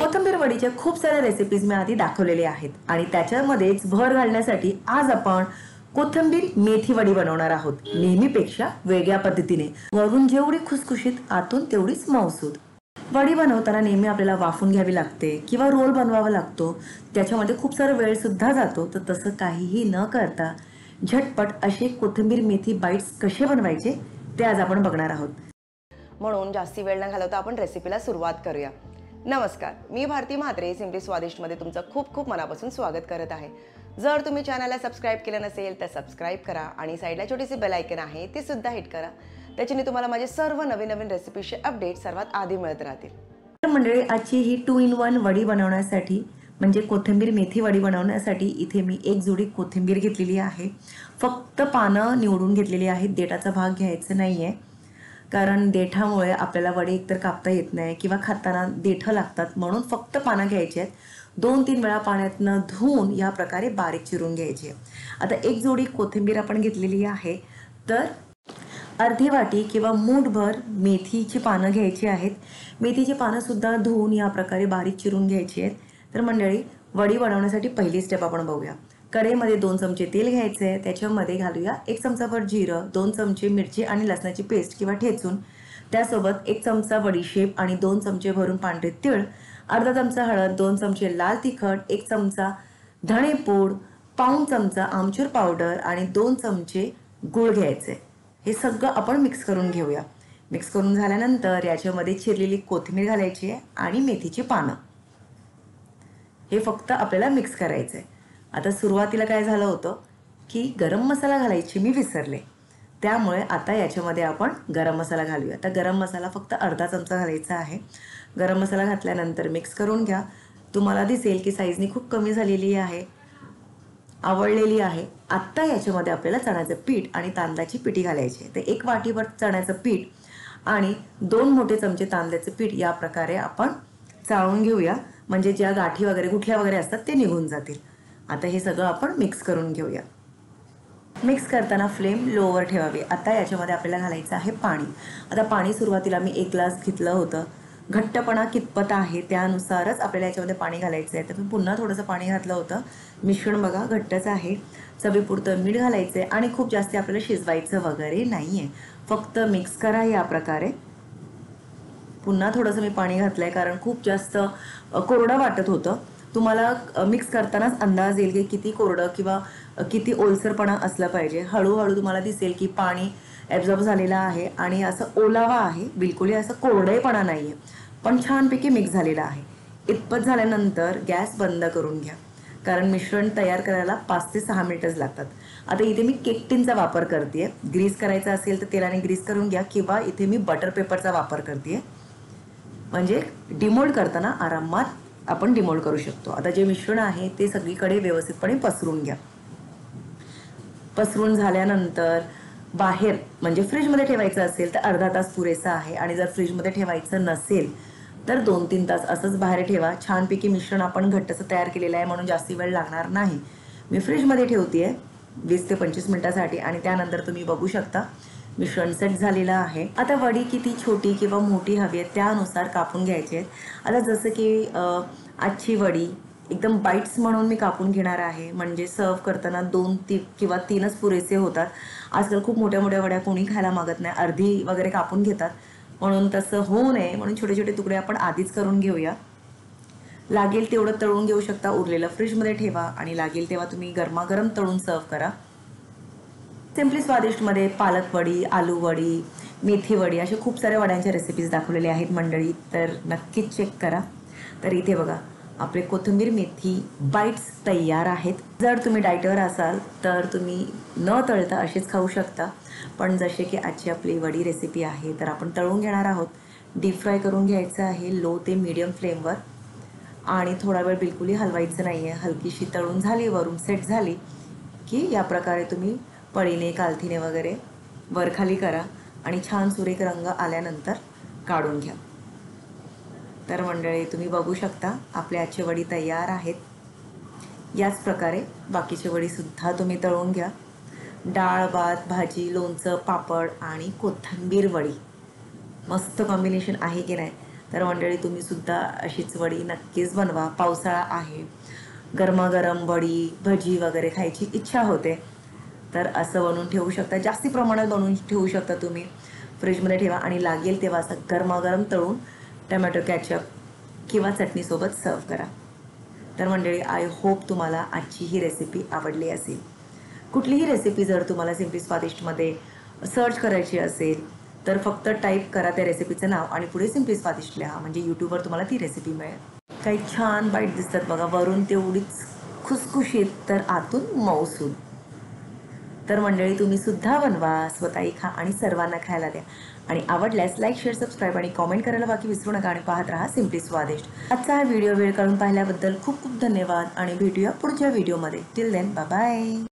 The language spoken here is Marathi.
कोथिंबीर वडीच्या खूप साऱ्या रेसिपीज मी आधी दाखवलेल्या आहेत आणि त्याच्यामध्येच भर घालण्यासाठी आज आपण कोथिंबीर मेथी वडी बनवणार आहोत, नेहमीपेक्षा वेगळ्या पद्धतीने। वरून जेवढी खुसखुशीत आतून तेवढीच मऊसूद। वडी बनवताना नेहमी आपल्याला वाफून घ्यावी लागते किंवा रोल बनवावा लागतो, त्याच्यामध्ये खूप सारा वेळ सुद्धा जातो। तर तसं काहीही न करता झटपट असे कोथिंबीर मेथी बाईट्स कसे बनवायचे ते आज आपण बघणार आहोत। म्हणून जास्ती वेळ न घालवता आपण रेसिपीला सुरुवात करूया। नमस्कार, मी भारती म्हात्रे सिम्पली स्वादिष्ट मध्ये तुमचं खूप खूप मनापासून स्वागत करत आहे। जर तुम्ही चॅनलला सबस्क्राइब केलं नसेल तर सबस्क्राइब करा आणि साइडला छोटीशी बेल आयकन आहे ती सुद्धा हिट करा, त्याच्याने तुम्हाला माझे सर्व नवीन रेसिपीचे अपडेट सर्वात आधी मिळत राहतील। तर मंडळी, आजची ही 2 in 1 वडी बनवण्यासाठी म्हणजे कोथिंबीर मेथी वडी बनवण्यासाठी इथे मी एक जोडी कोथिंबीर घेतलेली आहे। फक्त पानं निवडून घेतलेली आहेत, देठाचा भाग घ्यायचा नाहीये, कारण देठामुळे आपल्याला वडी एकतर कापता येत नाही किंवा खाताना देठ लागतात, म्हणून फक्त पानं घ्यायची आहेत। 2-3 वेळा पाण्यातनं धुवून या प्रकारे बारीक चिरून घ्यायची आहे। आता एक जोडी कोथिंबीर आपण घेतलेली आहे, तर अर्धी वाटी किंवा मूठभर मेथीची पानं घ्यायची आहेत। मेथीची पानं सुद्धा धुवून या प्रकारे बारीक चिरून घ्यायची आहेत। तर मंडळी, वडी बनवण्यासाठी पहिली स्टेप आपण बघूया। कढईमध्ये 2 चमचे तेल घ्यायचे आहे, त्याच्यामध्ये घालूया 1 चमचाभर जिरं, 2 चमचे मिरची आणि लसणाची पेस्ट किंवा ठेचून, त्यासोबत 1 चमचा बडीशेप आणि 2 चमचे भरून पांढरे तीळ, अर्धा चमचा हळद, 2 चमचे लाल तिखट, 1 चमचा धणेपूड, पाऊण चमचा आमचूर पावडर आणि 2 चमचे गूळ घ्यायचे। हे सगळं आपण मिक्स करून घेऊया। मिक्स करून झाल्यानंतर याच्यामध्ये चिरलेली कोथिंबीर घालायची आहे आणि मेथीची पानं, हे फक्त आपल्याला मिक्स करायचं आहे। आता सुरुवातीला काय झालं होतं की गरम मसाला घालायची मी विसरले, त्यामुळे आता याच्यामध्ये आपण गरम मसाला घालूया। आता गरम मसाला फक्त अर्धा चमचा घालायचा आहे। गरम मसाला घातल्यानंतर मिक्स करून घ्या। तुम्हाला दिसेल की साईजनी खूप कमी झालेली आहे, आवळलेली आहे। आता याच्यामध्ये आपल्याला चण्याचं पीठ आणि तांदळाची पिठी घालायची आहे। तर 1 वाटीभर चण्याचं पीठ आणि 2 मोठे चमचे तांदळाचं पीठ या प्रकारे आपण चाळून घेऊया, म्हणजे ज्या गाठी वगैरे गुठल्या वगैरे असतात ते निघून जातील। आता हे सगळं आपण मिक्स करून घेऊया। मिक्स करताना फ्लेम लोवर ठेवावी। आता याच्यामध्ये आपल्याला घालायचं आहे पाणी। आता पाणी सुरुवातीला मी 1 ग्लास घेतलं होतं, घट्टपणा कितपत आहे त्यानुसारच आपल्याला याच्यामध्ये पाणी घालायचं आहे। तर मी पुन्हा थोडंसं पाणी घातलं होतं। मिश्रण बघा घट्टच आहे। चवीपुरतं मीठ घालायचं आहे आणि खूप जास्त आपल्याला शिजवायचं वगैरे नाहीये, फक्त मिक्स करा या प्रकारे। पुन्हा थोडंसं मी पाणी घातलंय कारण खूप जास्त कोरडं वाटत होतं। तुम्हाला मिक्स करतानाच अंदाज येईल की किती कोरडं किंवा किती ओलसरपणा असला पाहिजे। हळूहळू तुम्हाला दिसेल की पाणी ॲब्झॉर्ब झालेलं आहे आणि असं ओलावा आहे, बिलकुलही असं कोरडेपणा नाहीये, पण छानपैकी मिक्स झालेलं आहे। इतपत झाल्यानंतर गॅस बंद करून घ्या, कारण मिश्रण तयार करायला 5 ते 6 मिनिटच लागतात। आता इथे मी केक टिनचा वापर करते। ग्रीस करायचा असेल तर तेलाने ग्रीस करून घ्या, किंवा इथे मी बटर पेपरचा वापर करते, म्हणजे डिमोल्ड करताना आरामात आपण डिमोल्ड करू शकतो। आता जे मिश्रण आहे ते सगळीकडे व्यवस्थितपणे पसरून घ्या। पसरून झाल्यानंतर बाहेर म्हणजे फ्रीजमध्ये ठेवायचं असेल तर अर्धा तास पुरेसा आहे, आणि जर फ्रीजमध्ये ठेवायचं नसेल तर 2-3 तास असंच बाहेर ठेवा। छानपैकी मिश्रण आपण घट्टसं तयार केलेलं आहे, म्हणून जास्ती वेळ लागणार नाही। मी फ्रीजमध्ये ठेवतेय 20 ते 25 मिनिटांसाठी, आणि त्यानंतर तुम्ही बघू शकता मिश्रण सेट झालेलं आहे। आता वडी किती छोटी किंवा मोठी हवी आहे त्यानुसार कापून घ्यायची आहेत। आता जसं की आजची वडी एकदम बाईट्स म्हणून मी कापून घेणार आहे, म्हणजे सर्व करताना 2 किंवा 3च पुरेसे होतात। आजकाल खूप मोठ्या मोठ्या वड्या कोणी खायला मागत नाही, अर्धी वगैरे कापून घेतात, म्हणून तसं होऊ नये म्हणून छोटे छोटे तुकडे आपण आधीच करून घेऊया। लागेल तेवढं तळून घेऊ शकता, उरलेलं फ्रीजमध्ये ठेवा आणि लागेल तेव्हा तुम्ही गरमागरम तळून सर्व करा। सिम्पली स्वादिष्ट मध्ये पालक वडी, आलू वडी, मेथी वडी अशा खूप साऱ्या वड्यांच्या रेसिपीज दाखवलेल्या आहेत मंडळी, तर नक्कीच चेक करा। तर इथे बघा आपले कोथिंबीर मेथी बाईट्स तयार आहेत। जर तुम्ही डाएटवर असाल तर तुम्ही न तळता असेच खाऊ शकता, पण जसे की आजची आपली वडी रेसिपी आहे तर आपण तळून घेणार आहोत। डीप फ्राय करून घ्यायचं आहे लो ते मीडियम फ्लेमवर, आणि थोडा वेळ बिलकुलही हलवायचं नाही आहे। हलकीशी तळून झाली, वरून सेट झाली की या प्रकारे तुम्ही पळीने कालथीने वगैरे वरखाली करा आणि छान सुरेख रंग आल्यानंतर काढून घ्या। तर मंडळी तुम्ही बघू शकता आपले आजची वडी तयार आहेत। याच प्रकारे बाकीची वडी सुद्धा तुम्ही तळून घ्या। डाळ भात, भाजी, लोणचं, पापड आणि कोथिंबीर वडी मस्त कॉम्बिनेशन आहे की नाही। तर मंडळी तुम्ही सुद्धा अशीच वडी नक्कीच बनवा. पावसाळा आहे, गरमागरम वडी भजी वगैरे खायची इच्छा होते, तर असं बनवून ठेवू शकता. जास्ती प्रमाणात बनवून ठेवू शकता तुम्ही. फ्रीजमध्ये ठेवा आणि लागेल तेव्हा असं गरमागरम तळून टमॅटो कॅचअप किंवा चटणीसोबत सर्व करा. तर मंडळी आय होप तुम्हाला आजची ही रेसिपी आवडली असेल. कुठलीही रेसिपी जर तुम्हाला सिम्पली स्वादिष्टमध्ये सर्च करायची असेल तर फक्त टाईप करा त्या रेसिपीचं नाव आणि पुढे सिम्पली स्वादिष्ट लिहा, म्हणजे यूट्यूबवर तुम्हाला ती रेसिपी मिळेल. काही छान बाईट दिसतात बघा, वरून तेवढीच खुसखुशीत तर आतून मऊसूद. तर मंडळी तुम्ही सुद्धा बनवा, स्वतःही खा आणि सर्वांना खायला द्या. आणि आवडल्यास लाईक, शेअर, सबस्क्राईब आणि कॉमेंट करायला बाकी विसरू नका. आणि पाहत राहा सिम्पली स्वादिष्ट. आजचा हा व्हिडिओ वेळ काढून पाहिल्याबद्दल खूप खूप धन्यवाद आणि भेटूया पुढच्या व्हिडिओमध्ये. Till then bye bye.